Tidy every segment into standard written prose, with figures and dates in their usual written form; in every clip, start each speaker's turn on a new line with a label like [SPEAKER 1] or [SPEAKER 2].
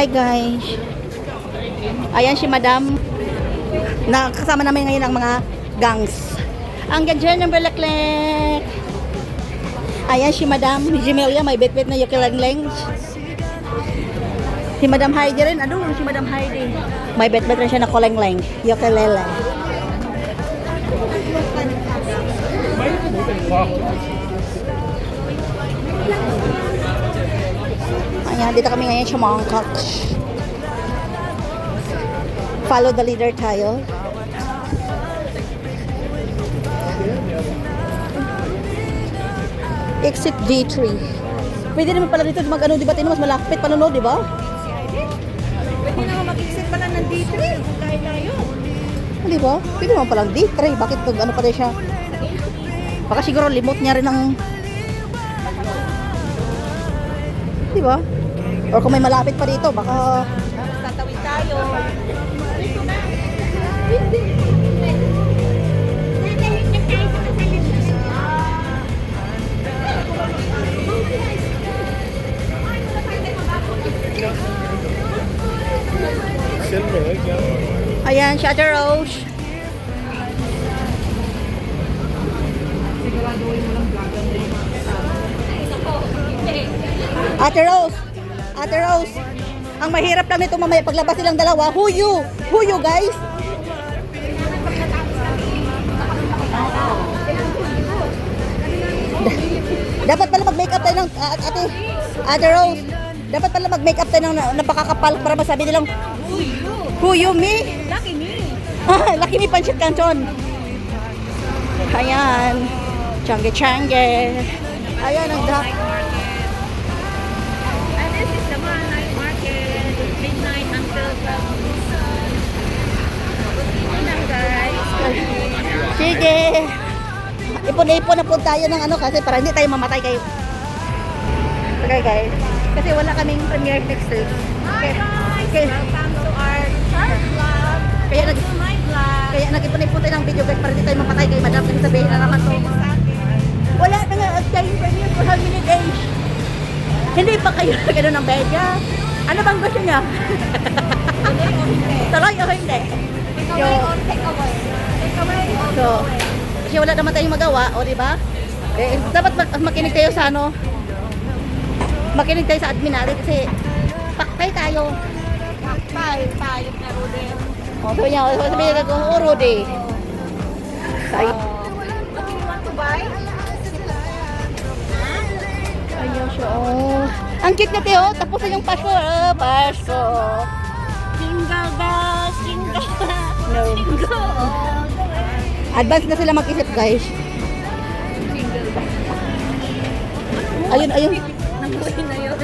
[SPEAKER 1] guys. Ayan si Madam. Nakasama namin ngayon ang mga gangs. Ang ganda ng Bulaklak. Ayan si Madam Jimelia, may betbet na yukilangleng. Si Madam Heidi rin. Ano? Si Madam Heidi. May betbet rin siya na kulangleng. Ukulele. Ayan, dito kami ngayon sa Mongkok. Follow the leader tayo. Exit D3. Pwede naman pala dito mag-ano, diba? Mas malapit panonood, diba?
[SPEAKER 2] Pwede naman mag-exit pala ng D3. Dahil tayo.
[SPEAKER 1] Diba? Pwede naman palang D3. Bakit ano pa rin siya? Baka siguro remote niya rin ang... Diba? Or kung may malapit pa dito, baka...
[SPEAKER 2] Tatawid tayo.
[SPEAKER 1] Ayan, si Ate Rose. Ate Rose. Ate Rose. Ang mahirap lang nito mamaya paglabas silang dalawa. Who you? Who you guys? Dapat pala mag-makeup tayo ng Ate Rose. Dapat pala mag-makeup tayo ng napakakapal para masabi nilang who you, me?
[SPEAKER 2] Lucky me.
[SPEAKER 1] Lucky me, Pansit Canton. Ayan. Change. Ayan ang
[SPEAKER 2] Night market. And this is the night market. Midnight until 12. Ayan guys.
[SPEAKER 1] Sige. Ipon-ipon na po tayo ng ano kasi para hindi tayo mamatay kayo. Okay guys. Kasi wala kaming premiere next week.
[SPEAKER 2] Hi guys. Welcome to our church vlog.
[SPEAKER 1] Kaya
[SPEAKER 2] My vlog.
[SPEAKER 1] kaya nag-ipon-ipon tayo ng video guys para hindi tayo mamatay kayo. Madam, kasi sabihin na naman to. Wala na nga tayong premiere for how many days? Hindi pa kayo gano'n ng bedya. Ano bang gusto niya? Tuloy o hindi?
[SPEAKER 2] Take away or take away? Take away or
[SPEAKER 1] So, kasi wala naman tayong magawa, o di ba? Eh, dapat makinig tayo sa ano, makinig tayo sa admin natin kasi paktay tayo.
[SPEAKER 2] tayo na Rudy.
[SPEAKER 1] O, sabi niya, sabi niya, Rudy. Tayo.
[SPEAKER 2] What do you want to buy?
[SPEAKER 1] Ayun siya, oh. Ang cute na tayo, tapos na yung Pasko. Oh, Pasko.
[SPEAKER 2] Jingle bells, jingle bells.
[SPEAKER 1] No.
[SPEAKER 2] Jingle all the way.
[SPEAKER 1] Advance na sila mag-isip, guys. Ayun.
[SPEAKER 2] Nanguhin na yun.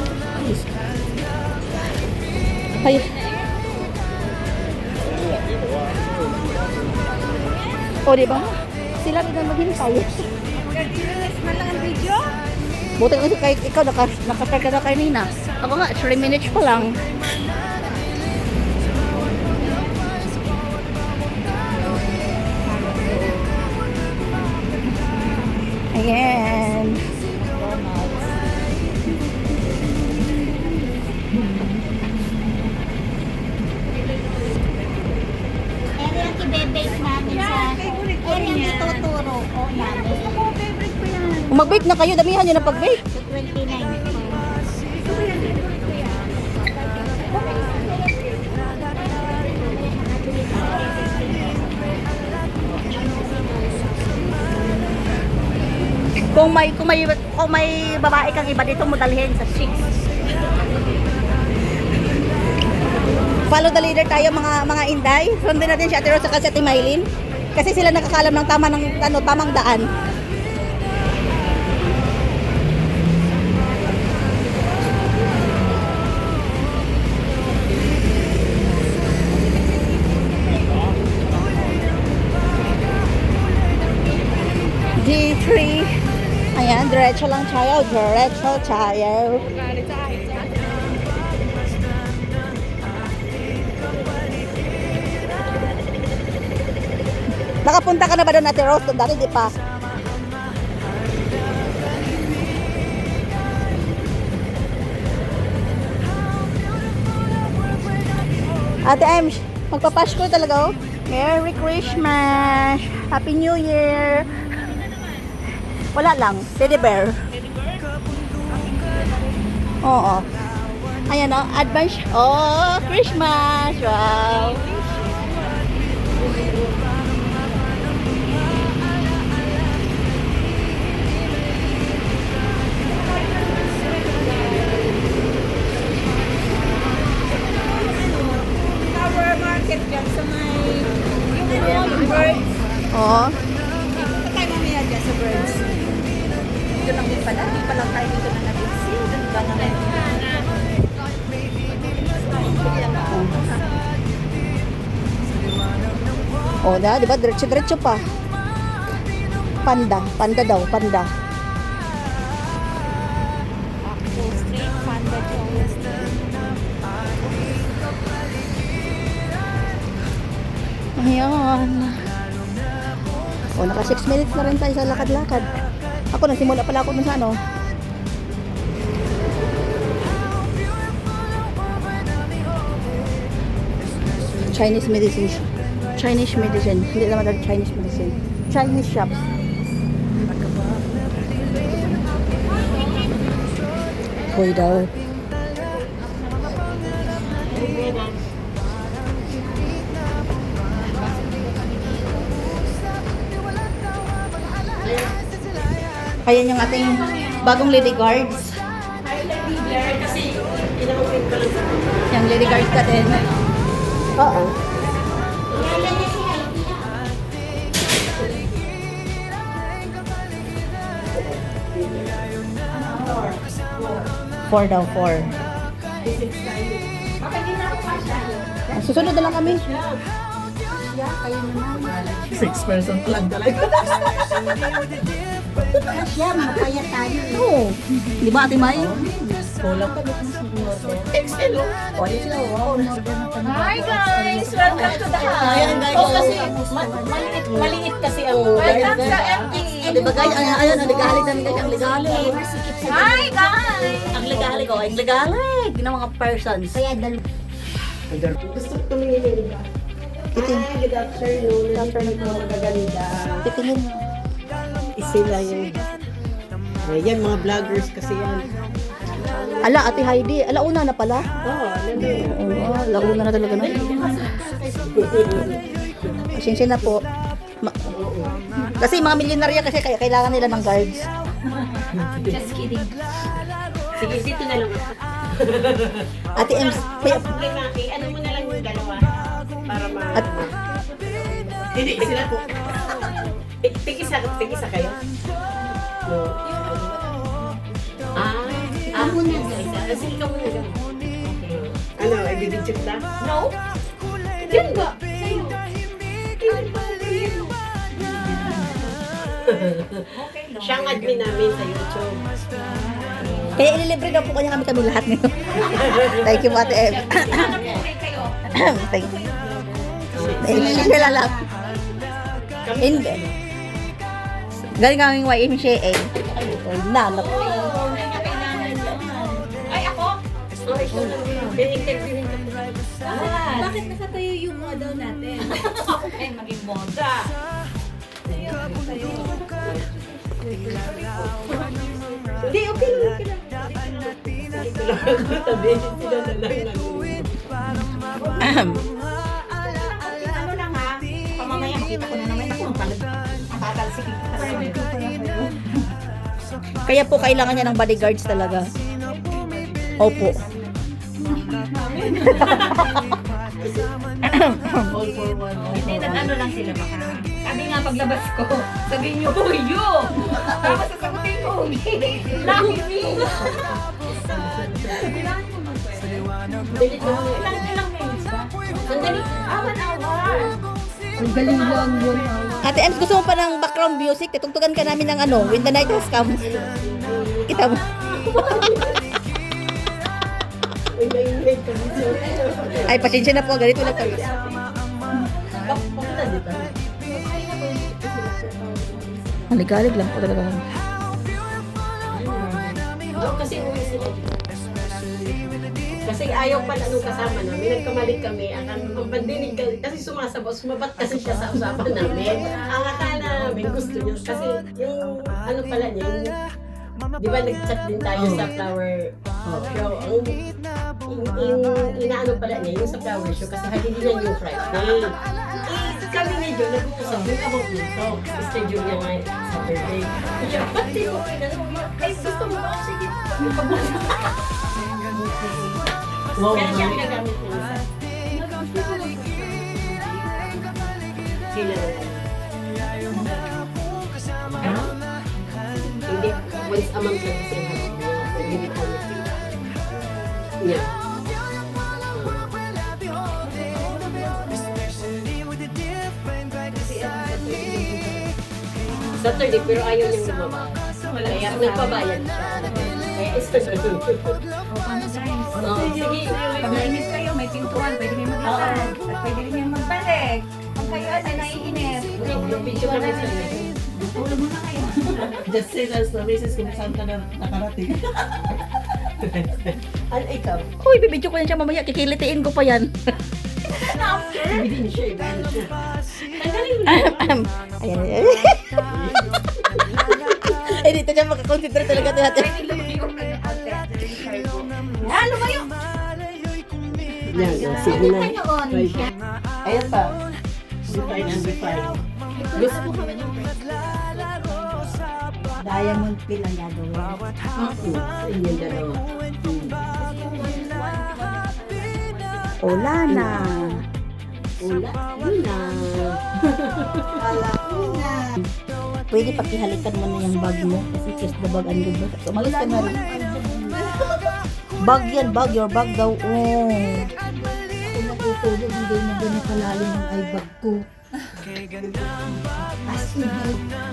[SPEAKER 1] Ayun. O, diba? Sila rin ang maghintay.
[SPEAKER 2] 30 minutes na lang ang video.
[SPEAKER 1] Buti kasi kahit ikaw nakastart ka na kanina. Ako nga, 3 minutes pa lang. Ayan.
[SPEAKER 3] Area yung i-base namin sa area yung ituturo ko namin.
[SPEAKER 2] Favorite ko yan.
[SPEAKER 1] Kung mag-bake na kayo, damihan nyo na pag-bake.
[SPEAKER 3] So, 29 po.
[SPEAKER 1] Kung may babae kang iba dito mo dalhin sa 6. Follow the leader tayo mga inday. Sundin natin si Ate Rose at si Ate Maylin. Kasi sila nakakalam ng tamang daan. D3. Ayan, diretso lang tayo. Nakapunta ka na ba doon, Ate Rose? Doon dati, di pa. Ate Ems, magpapasko talaga oh. Merry Christmas! Happy New Year! Wala lang, teddy bear. Oo. Ayan oh, advance. Oh, Christmas! Wow!
[SPEAKER 2] Tower market dyan sa may... Yung birds.
[SPEAKER 1] Oo.
[SPEAKER 2] Ito tayo mamaya dyan sa birds. Dito lang din pala. Di pa lang tayo dito na nag-exit. Dito lang naman.
[SPEAKER 1] Oh, di ba? Diretso-diretso pa. Panda. Panda daw. Panda.
[SPEAKER 2] Street panda dyan.
[SPEAKER 1] Ayan. Oh, naka 6 minutes na rin tayo sa lakad-lakad. Ako, nagsimula pala ako dun sa ano. Chinese medicine. Chinese medicine. Hindi naman daw Chinese medicine. Chinese shops. Hoy daw. Ayan yung ating bagong lady guards. Yung lady guards natin. Oo. Four daw, four. Susunod na lang kami.
[SPEAKER 4] 6 person lang talaga.
[SPEAKER 3] Siya, mapaya tayo.
[SPEAKER 1] Oo. Di ba, Ate May?
[SPEAKER 4] Kulang pa dito sa Excel.
[SPEAKER 1] O, yun sila. Wow.
[SPEAKER 2] Hi guys! Welcome to the house!
[SPEAKER 1] Ayan, guys.
[SPEAKER 4] Oh, kasi maliit kasi ang
[SPEAKER 2] Welcome sa MD!
[SPEAKER 1] Di ba, guys? Ayan, ang ligalig namin, guys. Ang ligalig.
[SPEAKER 2] Hi guys!
[SPEAKER 1] Ang ligalig, oh. Ang ligalig. Ng mga persons.
[SPEAKER 3] Kaya dalawa.
[SPEAKER 4] gusto ko tumingin ba?
[SPEAKER 1] Titing.
[SPEAKER 4] Good afternoon. Good afternoon po, magaganda.
[SPEAKER 1] Titingin.
[SPEAKER 4] Sila yung... Yan, mga vloggers kasi yan.
[SPEAKER 1] Ala, Ate Heidi. Ala, una na pala.
[SPEAKER 4] Oo,
[SPEAKER 1] Oo, alauna na talaga na. Pasensya na po. Kasi mga milyonarya kasi kaya kailangan nila ng guards.
[SPEAKER 2] Just kidding.
[SPEAKER 4] Sige, dito na lang.
[SPEAKER 1] Ate Ems, kaya,
[SPEAKER 4] Ano mo na lang yung dalawa? Para ma...
[SPEAKER 1] at,
[SPEAKER 4] Hindi, sila po. Tig-isa kayo? No.
[SPEAKER 3] Ako muna.
[SPEAKER 4] Kasi ikaw muna lang. Ano, i-video na?
[SPEAKER 2] No? Yan ba? Sa'yo.
[SPEAKER 4] Siyang admin namin sa YouTube.
[SPEAKER 1] kaya ililibre daw po kanya kami lahat nito. Thank you, Ate Ems.
[SPEAKER 2] Okay kayo.
[SPEAKER 1] Thank you. Sila lang. Hindi. Galing kaming YMCA. Nanap.
[SPEAKER 2] Ay, ako?
[SPEAKER 4] Bin-interviewin ka po.
[SPEAKER 2] Bakit nakatayo yung model natin? Ay, maging moda.
[SPEAKER 4] Hindi, okay lang. Tabi, sila na lang.
[SPEAKER 2] Ano lang ha? Pamamaya makita ko na naman ako ang tatalsik.
[SPEAKER 1] Kaya po kailangan niya ng bodyguards talaga. Opo.
[SPEAKER 4] All for one.
[SPEAKER 2] Hindi, nag-ano lang sila baka. Sabi nga paglabas ko, sabihin niyo, "Uy, yo!" Tapos sasagutin ko, "Lucky me!" Ilang minutes ba? Sandali. 1 hour.
[SPEAKER 3] Ang galing lang yun.
[SPEAKER 1] Ate Ems, gusto mo pa ng background music? Tutugtugan ka namin ng ano, When the Night Has Come. Kita mo. Ay, pasensya na po. Ganito lang kami. Maligalig lang po talaga.
[SPEAKER 4] Kasi uwi sila. Kasi Kasi ayaw pala nung kasama namin, nagkamalit kami, ang pandinig kasi sumabat kasi siya sa usapan namin. Ang akala namin gusto niya, kasi yung ano pala niya, di ba nag-chat din tayo sa flower show, yung inaano pala niya, yung sa flower show, kasi hindi niya yung Friday. Kami medyo nag-uusap yung about nito, schedule niya nga sa birthday. Siya, ba't di ko ay gusto mo ba? Sige, wow. Kaya siya ginagamit niya isa. Sila hindi, once a month lang kasi hindi ko niya. Saturday, pero ayaw niyang lumabas. Kaya nagpabayad siya. Kaya isa-sunod. Sige.
[SPEAKER 2] Pag nainis kayo, may pintuan, pwede kayo maglakad. At pwede rin yung magbalik. Pag kayo ay naiinip.
[SPEAKER 4] Video kami sa iyo.
[SPEAKER 2] Tulog muna kayo.
[SPEAKER 5] Just say that's the reasons kung saan ka na nakarating.
[SPEAKER 4] Ano ikaw?
[SPEAKER 1] Uy, bibidyo ko yan siya mamaya. Kikilitiin ko pa yan.
[SPEAKER 4] Ibigin siya, ibigin siya. Tanggalin mo.
[SPEAKER 1] Ayan, ayan. Eh, dito siya makakonsider talaga ito natin.
[SPEAKER 2] Ano ba yun?
[SPEAKER 4] Yan, sige na.
[SPEAKER 5] Ayan pa. Refine and refine.
[SPEAKER 4] Gusto mo
[SPEAKER 3] Diamond pin ang gagawin.
[SPEAKER 4] sa inyong dalawa.
[SPEAKER 1] Wala na.
[SPEAKER 4] Wala. Yun na.
[SPEAKER 1] Pwede pakihalikan mo na yung bag mo. Kasi kiss the bag and good bag. Umalis ka na rin. Bag yan, bag. Your bag daw. Oh.
[SPEAKER 3] Kung natutulog, hindi na gano'n kalalim ang eye bag ko. As in,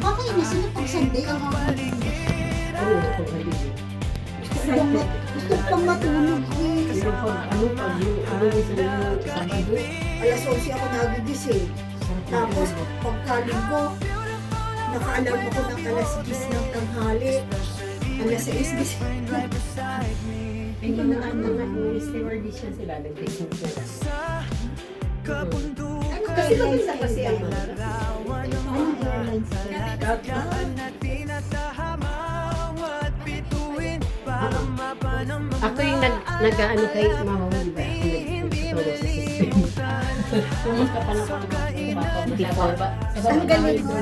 [SPEAKER 3] okay na sila pag Sunday ang
[SPEAKER 4] Oo, ito kayo.
[SPEAKER 3] gusto ko pang matulog eh.
[SPEAKER 4] Pero pag ano yung sa Sabado,
[SPEAKER 3] Alas 11 ako nagigising. Tapos pagkalinggo, nakaalam ako ng alas 10 ng tanghali. Alas 6 gising.
[SPEAKER 4] hindi na mga stewardess yan sila, nag-business nila.
[SPEAKER 3] Kasi mag-isa kasi ako.
[SPEAKER 4] Anong airlines sila? Ako yung nag-ano kay Mama mo, di ba? Nag-tulog sa system. Pumunta pa na ako ng ba?
[SPEAKER 3] Ang galing mo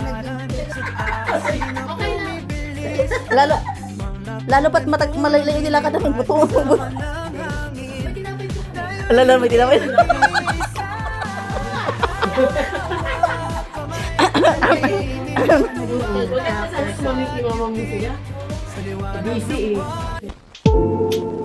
[SPEAKER 1] Lalo pat malayo yung nilakad ng buto. Lalo, may tinapay.
[SPEAKER 4] Wala ka sana sumamit ni Mama mo sila. Busy eh.